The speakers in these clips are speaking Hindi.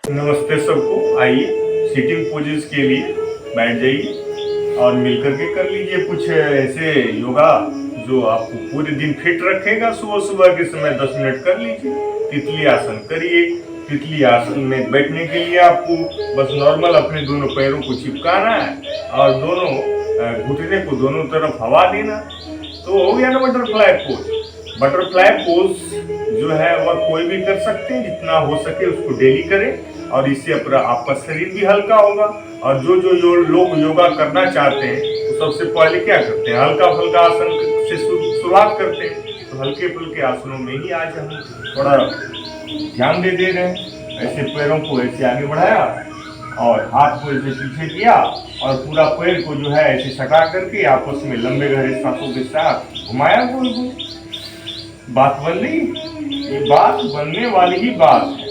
नमस्ते सबको। आइए सिटिंग पोजेस के लिए बैठ जाइए और मिलकर के कर लीजिए कुछ ऐसे योगा जो आपको पूरे दिन फिट रखेगा। सुबह सुबह के समय 10 मिनट कर लीजिए। तितली आसन करिए। तितली आसन में बैठने के लिए आपको बस नॉर्मल अपने दोनों पैरों को चिपकाना है और दोनों घुटने को दोनों तरफ हवा देना, तो हो गया ना बटरफ्लाई पोज। बटरफ्लाई पोज जो है वह कोई भी कर सकते हैं, जितना हो सके उसको डेली करें और इससे अपना आपका शरीर भी हल्का होगा। और जो लोग योगा करना चाहते हैं तो सबसे पहले क्या करते हैं, हल्का फुल्का आसन से शुरुआत करते हैं। तो हल्के फुल्के आसनों में ही आज हम थोड़ा ध्यान दे रहे हैं। ऐसे पैरों को ऐसे आगे बढ़ाया और हाथ को ऐसे पीछे किया और पूरा पैर को जो है ऐसे सटा करके आपस में लंबे गहरे सांसों के साथ घुमाया गोल गोल। बात बन गई। ये बात बनने वाली ही बात है।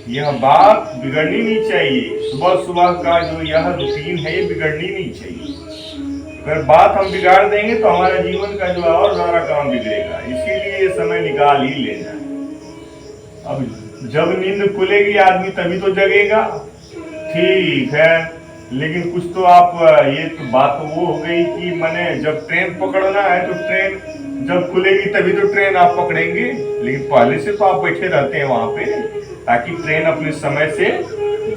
यह बात बिगड़नी नहीं चाहिए। सुबह सुबह का जो यह रूटीन है ये बिगड़नी नहीं चाहिए। अगर बात हम बिगाड़ देंगे तो हमारा जीवन का जो और सारा काम बिगड़ेगा। इसीलिए ये समय निकाल ही लेना है। अब जब नींद खुलेगी आदमी तभी तो जगेगा, ठीक है। लेकिन कुछ तो आप ये तो बात तो वो हो गई कि मैंने जब ट्रेन पकड़ना है तो ट्रेन जब खुलेगी तभी तो ट्रेन आप पकड़ेंगे, लेकिन पहले से तो आप बैठे रहते हैं वहां पे ताकि ट्रेन अपने समय से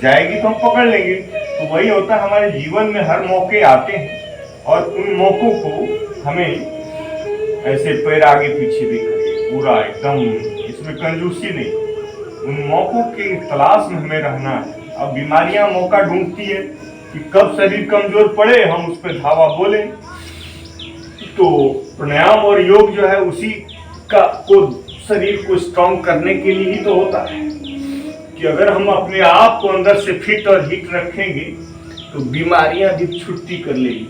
जाएगी तो हम पकड़ लेंगे। तो वही होता है, हमारे जीवन में हर मौके आते हैं और उन मौकों को हमें ऐसे पैर आगे पीछे भी करिए, पूरा एकदम इसमें कंजूसी नहीं। उन मौकों की तलाश में हमें रहना है। अब बीमारियां मौका ढूंढती है कि कब शरीर कमजोर पड़े हम उस पर धावा बोले। तो प्राणायाम और योग जो है उसी का को शरीर को स्ट्रॉन्ग करने के लिए ही तो होता है कि अगर हम अपने आप को अंदर से फिट और हिट रखेंगे तो बीमारियां भी छुट्टी कर लेगी।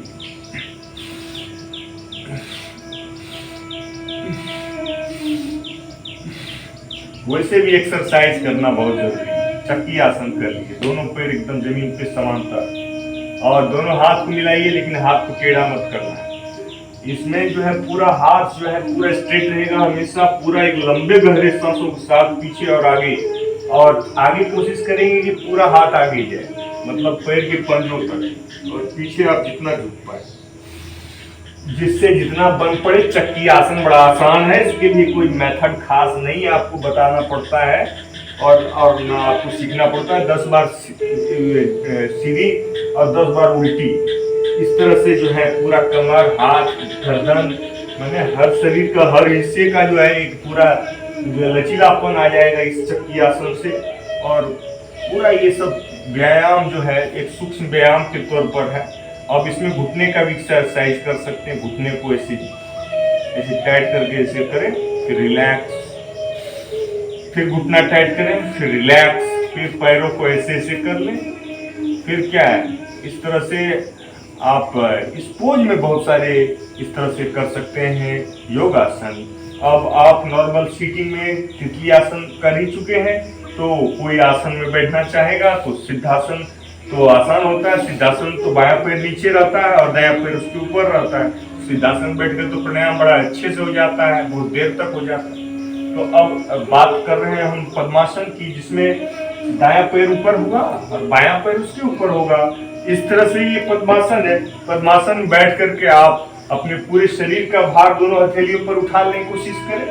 वैसे भी एक्सरसाइज करना बहुत जरूरी है। चक्की आसन कर लीजिए, दोनों पैर एकदम जमीन पे समांतर और दोनों हाथ को मिलाइए, लेकिन हाथ को टेढ़ा मत करना है। इसमें जो है पूरा हाथ जो है पूरा स्ट्रेट रहेगा हमेशा, पूरा एक लंबे गहरे सांसों के साथ पीछे और आगे कोशिश करेंगे कि पूरा हाथ आगे जाए, मतलब पैर के पंजों तक, और पीछे आप जितना झुक पाए, जिससे जितना बन पड़े। चक्की आसन बड़ा आसान है, इसके लिए कोई मेथड खास नहीं आपको बताना पड़ता है और ना आपको सीखना पड़ता है। 10 बार सीधी और 10 बार उल्टी, इस तरह से जो है पूरा कमर, हाथ, गर्दन, मैंने हर शरीर का हर हिस्से का जो है एक पूरा लचीलापन आ जाएगा इस चक्की आसन से। और पूरा ये सब व्यायाम जो है एक सूक्ष्म व्यायाम के तौर पर है। अब इसमें घुटने का भी एक्सरसाइज कर सकते हैं। घुटने को ऐसे ऐसे टाइट करके ऐसे करें, फिर रिलैक्स, फिर घुटना टाइट करें, फिर रिलैक्स, फिर पैरों को ऐसे ऐसे कर लें। फिर क्या है, इस तरह से आप इस पोज में बहुत सारे इस तरह से कर सकते हैं योगासन। अब आप नॉर्मल सीटिंग में तितली आसन कर ही चुके हैं, तो कोई आसन में बैठना चाहेगा तो सिद्धासन तो आसान होता है। सिद्धासन तो बायां पैर नीचे रहता है और दायां पैर उसके ऊपर रहता है। सिद्धासन बैठकर तो प्राणायाम बड़ा अच्छे से हो जाता है, बहुत देर तक हो जाता है। तो अब बात कर रहे हैं हम पद्मासन की, जिसमें दायां पैर ऊपर होगा और बायां पैर उसके ऊपर होगा। इस तरह से ये पद्मासन है। पद्मासन बैठ करके आप अपने पूरे शरीर का भार दोनों हथेलियों पर उठाने की कोशिश करें।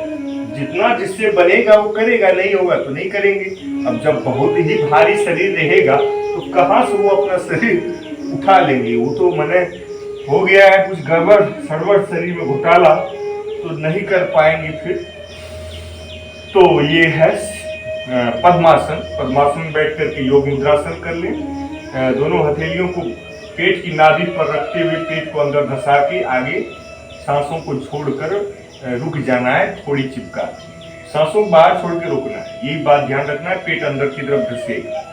जितना जिससे बनेगा वो करेगा, नहीं होगा तो नहीं करेंगे। अब जब बहुत ही भारी शरीर रहेगा तो कहाँ से वो अपना शरीर उठा लेंगे। वो तो मैंने हो गया है कुछ गड़बड़ सड़बड़, शरीर में घोटाला, तो नहीं कर पाएंगे फिर। तो ये है पद्मासन। पद्मासन में बैठ करके योग मुद्रासन कर लें। दोनों हथेलियों को पेट की नाभि पर रखते हुए पेट को अंदर धंसा के आगे सांसों को छोड़कर रुक जाना है, थोड़ी चिपका सांसों को बाहर छोड़ के रुकना है। यही बात ध्यान रखना है, पेट अंदर की तरफ धंसेगा।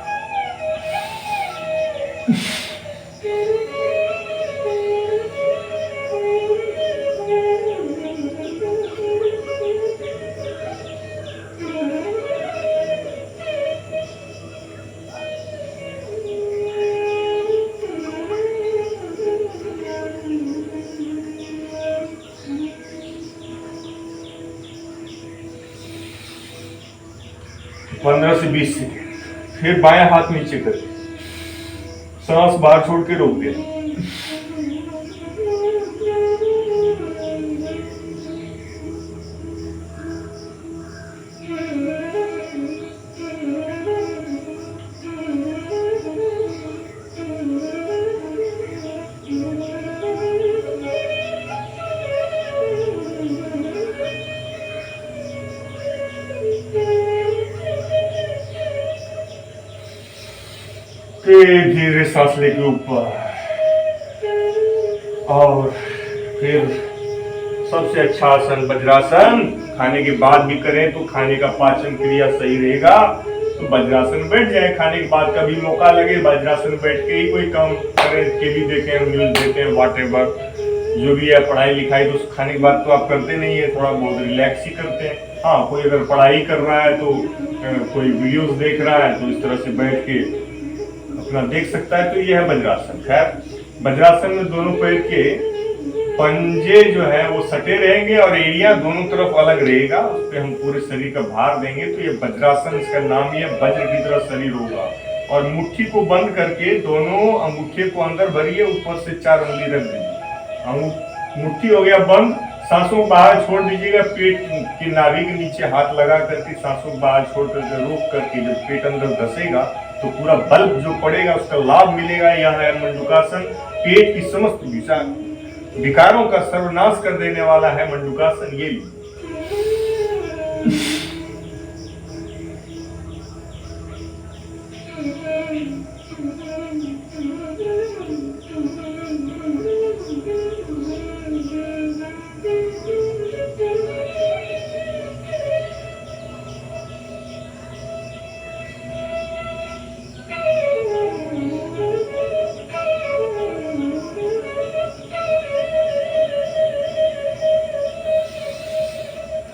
15 से 20 सेकेंड। फिर बायां हाथ नीचे करके सांस बाहर छोड़ के रोक देना। फिर धीरे सांस लेके ऊपर, और फिर सबसे अच्छा आसन वज्रासन। खाने के बाद भी करें तो खाने का पाचन क्रिया सही रहेगा, तो वज्रासन बैठ जाए। खाने के बाद कभी मौका लगे वज्रासन बैठ के ही कोई काम करें। टीवी देखें, न्यूज देखें, व्हाटएवर जो भी है, पढ़ाई लिखाई तो खाने के बाद तो आप करते नहीं है, थोड़ा बहुत रिलैक्स ही करते हैं। हाँ, कोई अगर पढ़ाई कर रहा है तो कोई वीडियोस देख रहा है तो इस तरह से बैठ के अपना देख सकता है। तो यह है वज्रासन। खैर, वज्रासन में दोनों पैर के पंजे जो है वो सटे रहेंगे और एरिया दोनों तरफ अलग रहेगा, उस पर हम पूरे शरीर का भार देंगे। तो ये वज्रासन, इसका नाम ही है, वज्र की तरह शरीर होगा। और मुट्ठी को बंद करके दोनों अंगूठे को अंदर भरिए, ऊपर से 4 उंगली रख दीजिए। मुट्ठी हो गया बंद, सांसों को बाहर छोड़ दीजिएगा। पेट की नाभि के नीचे हाथ लगा करके सांसों को बाहर छोड़ करके रोक करके जब पेट अंदर धसेगा तो पूरा बल जो पड़ेगा उसका लाभ मिलेगा। यह है मंडूकासन। पेट की समस्त विकारों का सर्वनाश कर देने वाला है मंडूकासन। ये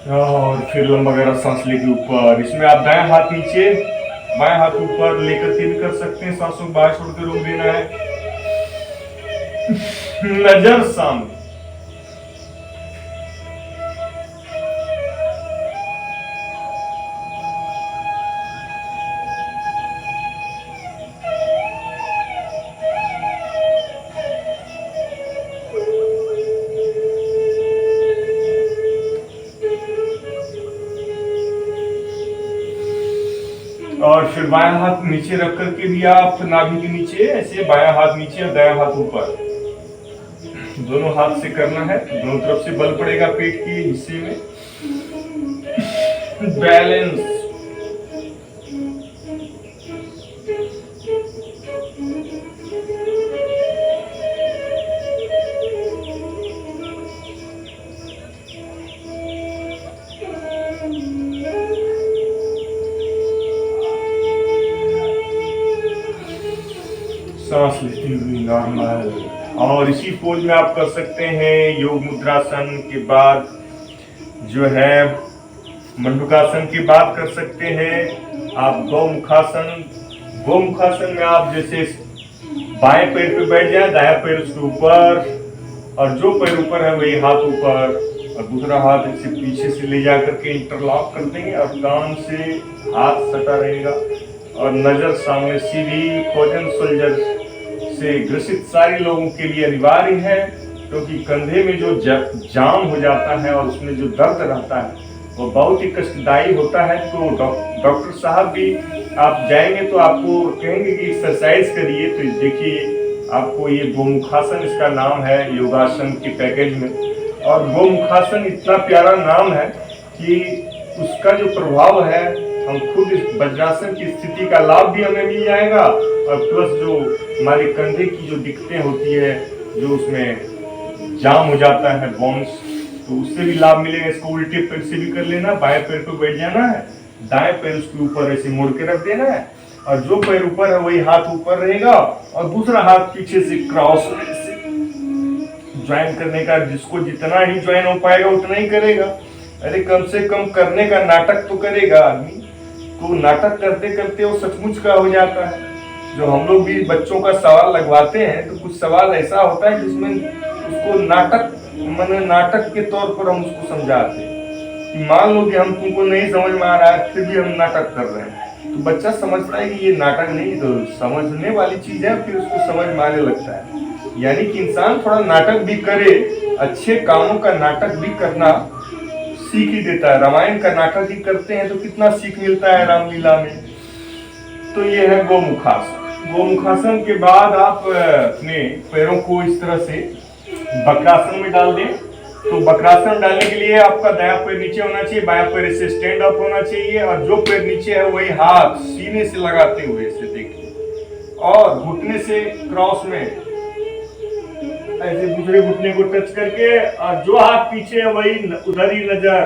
और फिर लंबा गहरा सांस लेके ऊपर। इसमें आप दायां हाथ नीचे, बायां हाथ ऊपर लेकर के भी कर सकते हैं। सांसों को बाहर छोड़ के रोक देना है। नजर सामने। और फिर बायां हाथ नीचे रख करके भी आप नाभि के नीचे ऐसे, बायां हाथ नीचे और दायां हाथ ऊपर, दोनों हाथ से करना है। दोनों तरफ से बल पड़ेगा पेट के हिस्से में। बैलेंस। सांस लेती हुई नॉर्मल। और इसी पोज में आप कर सकते हैं योग मुद्रासन के बाद जो है मंडूकासन की बात कर सकते हैं आप गौमुखासन। गौमुखासन में आप जैसे बाएं पैर पे बैठ जाए, दायां पैर उसके ऊपर, और जो पैर ऊपर है वही हाथ ऊपर, और दूसरा हाथ इसे पीछे से ले जा करके इंटरलॉक कर देंगे और कान से हाथ सटा रहेगा और नजर सामने। सीधी खोजन सोल्जर से ग्रसित सारे लोगों के लिए अनिवार्य है, क्योंकि कंधे में जो जाम हो जाता है और उसमें जो दर्द रहता है वो बहुत ही कष्टदायी होता है। तो डॉक्टर साहब भी आप जाएंगे तो आपको कहेंगे कि एक्सरसाइज करिए। तो देखिए आपको ये गोमुखासन इसका नाम है योगासन के पैकेज में। और गोमुखासन इतना प्यारा नाम है कि उसका जो प्रभाव है, हम खुद इस वज्रासन की स्थिति का लाभ भी हमें मिल जाएगा, और प्लस जो हमारे कंधे की जो दिक्कतें होती है, जो उसमें जाम हो जाता है बोन्स, तो उससे भी लाभ मिलेगा। इसको उल्टे पैर से भी कर लेना। बाएं पैर पे बैठ जाना है, दाएं पैर उसके ऊपर ऐसे मोड़ के रख देना है, और जो पैर ऊपर है वही हाथ ऊपर रहेगा, और दूसरा हाथ पीछे से क्रॉस ज्वाइन करने का। जिसको जितना ही ज्वाइन हो पाएगा उतना ही करेगा। अरे कम से कम करने का नाटक तो करेगा आदमी। तो नाटक करते करते वो सचमुच का हो जाता है। जो हम लोग भी बच्चों का सवाल लगवाते हैं तो कुछ सवाल ऐसा होता है जिसमें उसको नाटक के तौर पर हम उसको समझाते हैं कि मान लो कि हम तुमको नहीं समझ में आ रहा है, फिर भी हम नाटक कर रहे हैं। तो बच्चा समझता है कि ये नाटक नहीं, तो समझने वाली चीज है, फिर उसको समझ में आने लगता है। यानी कि इंसान थोड़ा नाटक भी करे, अच्छे कामों का नाटक भी करना सीख ही देता है। रामायण का नाटक ही करते हैं तो कितना सीख मिलता है रामलीला में। तो ये है गोमुखासन। गोमुखासन के बाद आप अपने पैरों को इस तरह से वक्रासन में डाल दें। तो वक्रासन डालने के लिए आपका दायां पैर नीचे होना चाहिए, बायां पैर से स्टैंड अप होना चाहिए, और जो पैर नीचे है वही हाथ सीने से लगाते हुए ऐसे देखिए, और घुटने से क्रॉस में ऐसे दूसरे घुटने को टच करके, और जो हाथ पीछे है वही उधर ही नजर।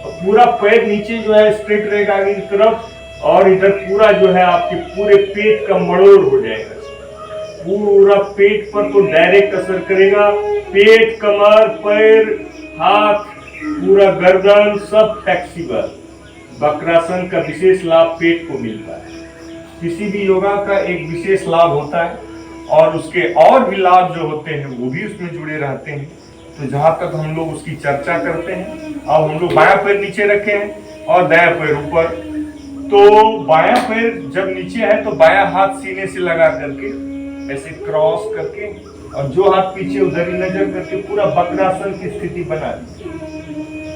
पूरा पैर नीचे जो है स्ट्रेट रहेगा आगे की तरफ, और इधर पूरा जो है आपके पूरे पेट का मड़ोड़ हो जाएगा। पूरा पेट पर तो डायरेक्ट असर करेगा। पेट, कमर, पैर, हाथ, पूरा गर्दन सब फ्लेक्सिबल। वक्रासन का विशेष लाभ पेट को मिलता है। किसी भी योगा का एक विशेष लाभ होता है, और उसके और भी लाभ जो होते हैं वो भी उसमें जुड़े रहते हैं। तो जहां तक हम लोग उसकी चर्चा करते हैं, अब हम लोग बायां पैर नीचे रखे हैं और दायां पैर ऊपर। तो बायां पैर जब नीचे है तो बायां हाथ सीने से लगा करके ऐसे क्रॉस करके, और जो हाथ पीछे उधर ही नजर करके पूरा वक्रासन की स्थिति बना दी।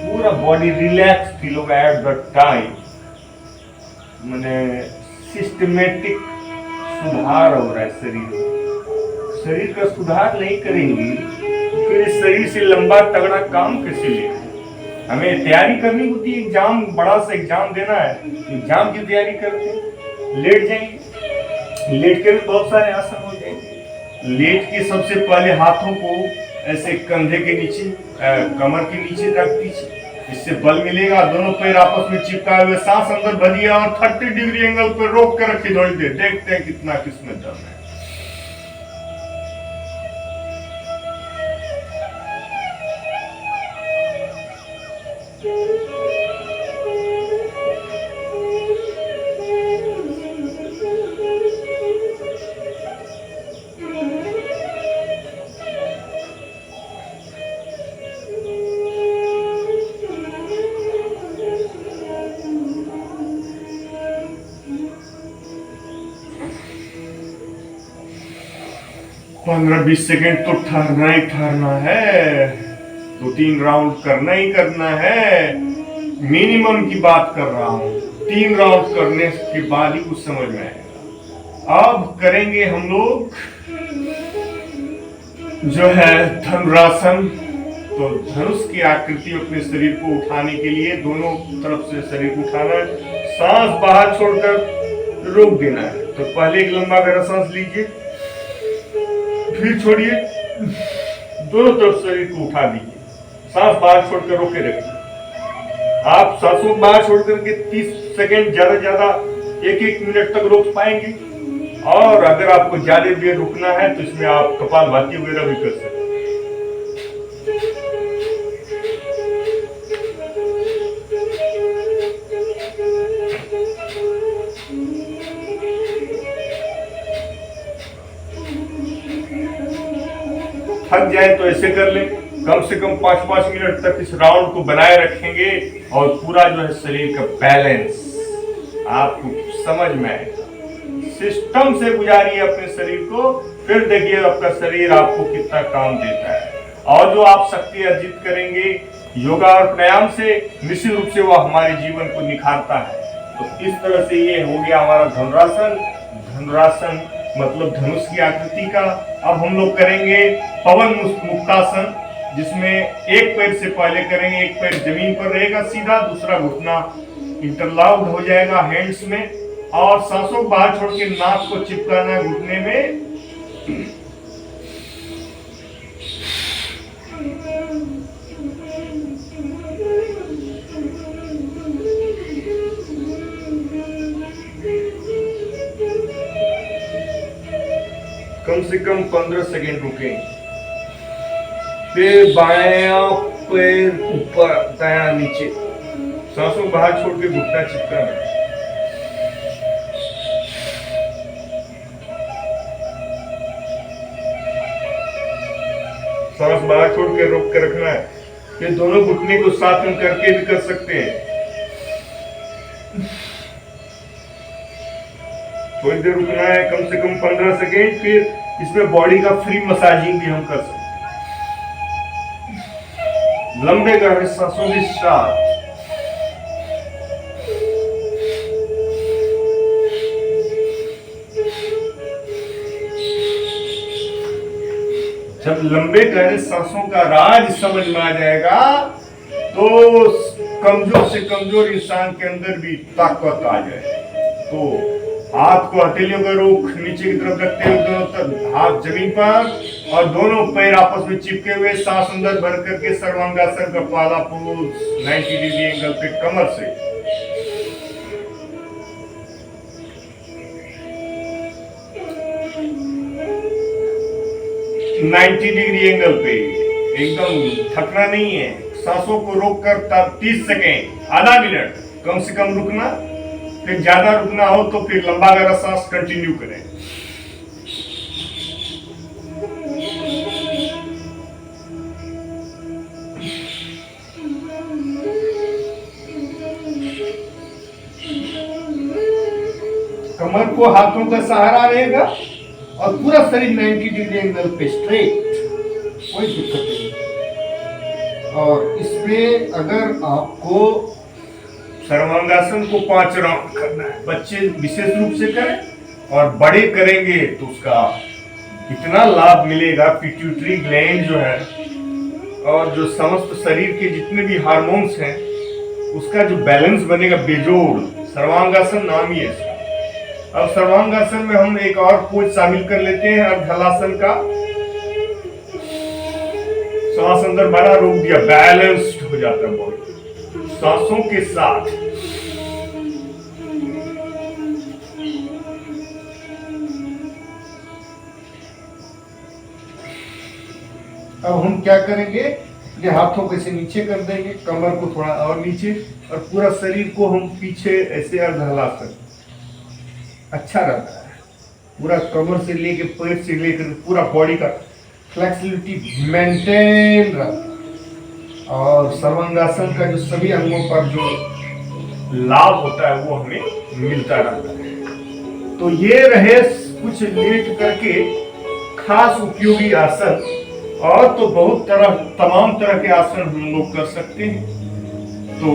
पूरा बॉडी रिलैक्स फील होगा एट द टाइम। मैंने सिस्टमेटिक सुधार हो रहा है शरीर में। शरीर का सुधार नहीं करेंगे तो फिर इस शरीर से लंबा तगड़ा काम कैसे लेंगे? हमें तैयारी करनी होती है, एग्जाम, बड़ा सा एग्जाम देना है, एग्जाम की तैयारी करते हैं, लेट जाएंगे, लेट के भी बहुत सारे आसन हो जाएंगे। लेट के सबसे पहले हाथों को ऐसे कंधे के नीचे, कमर के नीचे रख दीजिए, इससे बल मिलेगा। दोनों पैर आपस में चिपकाए हुए, सांस अंदर भरिए और 30 डिग्री एंगल पर रोक कर रखिए थोड़ी देर, देखते हैं कितना किसमें दम है। पंद्रह 20 सेकेंड तो ठहरना ही ठहरना है, 2-3 राउंड करना ही करना है। मिनिमम की बात कर रहा हूं, 3 राउंड करने के बाद ही कुछ समझ में आएगा। अब करेंगे हम लोग जो है धनुरासन। तो धनुष की आकृति अपने शरीर को उठाने के लिए दोनों तरफ से शरीर को उठाना है, सांस बाहर छोड़कर रोक देना है। तो पहले एक लंबा गहरा सांस लीजिए, फिर छोड़िए, दोनों तरफ शरीर को उठा दीजिए, सांस बाहर छोड़कर रोके रखिए। आप सांसों बाहर छोड़कर के 30 सेकेंड ज्यादा 1-1 मिनट तक रोक पाएंगे। और अगर आपको ज्यादा देर रुकना है तो इसमें आप कपालभाति वगैरह भी कर सकते हैं। थक जाए तो ऐसे कर ले, कम से कम 5-5 मिनट तक इस राउंड को बनाए रखेंगे, और पूरा जो है शरीर का बैलेंस आपको समझ में आएगा। सिस्टम से गुजारिए अपने शरीर को, फिर देखिए आपका शरीर आपको कितना काम देता है। और जो आप शक्ति अर्जित करेंगे योगा और प्राणायाम से, निश्चित रूप से वो हमारे जीवन को निखारता है। तो इस तरह से ये हो गया हमारा धनुरासन। धनुरासन मतलब धनुष की आकृति का। अब हम लोग करेंगे पवन मुक्तासन, जिसमें एक पैर से पहले करेंगे, एक पैर जमीन पर रहेगा सीधा, दूसरा घुटना इंटरलॉक्ड हो जाएगा हैंड्स में, और सांसों को बाहर छोड़ के नाक को चिपकाना है घुटने में। कम से कम 15 सेकेंड रुकें, फिर बायां पैर ऊपर, दायां नीचे, सांसों बाहर छोड़ के घुटना चिपकाना। सांस बाहर छोड़ के रोक के रखना है। फिर दोनों घुटने को साथ में करके भी कर सकते हैं। थोड़ी देर रुकना है, कम से कम 15 सेकेंड। फिर इसमें बॉडी का फ्री मसाजिंग भी हम कर सकते हैं। लंबे गहरे सांसों के साथ जब लंबे गहरे सांसों का राज समझ में आ जाएगा तो कमजोर से कमजोर इंसान के अंदर भी ताकत आ जाए। तो हाथ को हथेलियों का रुख नीचे की तरफ रखते हुए दोनों तरफ हाथ जमीन पर और दोनों पैर आपस में चिपके हुए सांस अंदर भर करके सर्वांगासन का पहला पोज 90 डिग्री एंगल पे कमर से। नाइन्टी डिग्री एंगल पे एकदम थकना नहीं है। सांसों को रोककर तब 30 सेकेंड, आधा मिनट कम से कम रुकना। फिर ज्यादा रुकना हो तो फिर लंबा गहरा सांस कंटिन्यू करें। कमर को हाथों का सहारा रहेगा और पूरा शरीर 90 डिग्री एंगल पे स्ट्रेट, कोई दिक्कत नहीं। और इसमें अगर आपको सर्वांगासन को 5 राउंड करना है, बच्चे विशेष रूप से करें और बड़े करेंगे तो उसका इतना लाभ मिलेगा। पिट्यूटरी ग्लैंड जो है और जो समस्त शरीर के जितने भी हार्मोन्स हैं उसका जो बैलेंस बनेगा बेजोड़। सर्वांगासन नाम ही है इसका। अब सर्वांगासन में हम एक और पोज शामिल कर लेते हैं, अर्धहलासन का। सांस अंदर भरा, रोक दिया, बैलेंस्ड हो जाता है बॉडी सांसों के साथ। अब हम क्या करेंगे, अपने हाथों को ऐसे नीचे कर देंगे, कमर को थोड़ा और नीचे और पूरा शरीर को हम पीछे ऐसे अर्धहलासन। अच्छा रहता है। पूरा कमर से लेके पैर से लेकर पूरा बॉडी का फ्लेक्सिबिलिटी मेंटेन रहता है और सर्वांगासन का जो सभी अंगों पर जो लाभ होता है वो हमें मिलता रहता है। तो ये रहे कुछ लेट करके खास उपयोगी आसन। और तो बहुत तमाम तरह के आसन हम लोग कर सकते हैं, तो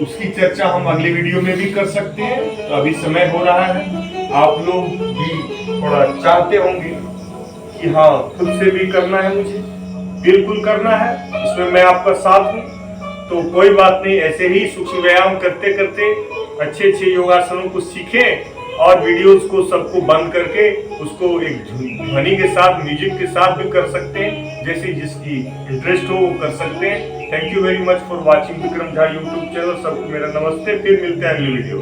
उसकी चर्चा हम अगले वीडियो में भी कर सकते हैं। तो अभी समय हो रहा है, आप लोग भी थोड़ा चाहते होंगे कि हाँ खुद से भी करना है, मुझे बिल्कुल करना है, इसमें मैं आपका साथ हूँ। तो कोई बात नहीं, ऐसे ही सूक्ष्म व्यायाम करते करते अच्छे अच्छे योगासनों को सीखें और वीडियोस को सबको बंद करके उसको एक ध्वनि के साथ, म्यूजिक के साथ भी कर सकते हैं, जैसे जिसकी इंटरेस्ट हो वो कर सकते हैं। Thank you very much for watching Vikram Jha YouTube channel. सबको मेरा नमस्ते, फिर मिलते हैं अगली वीडियो।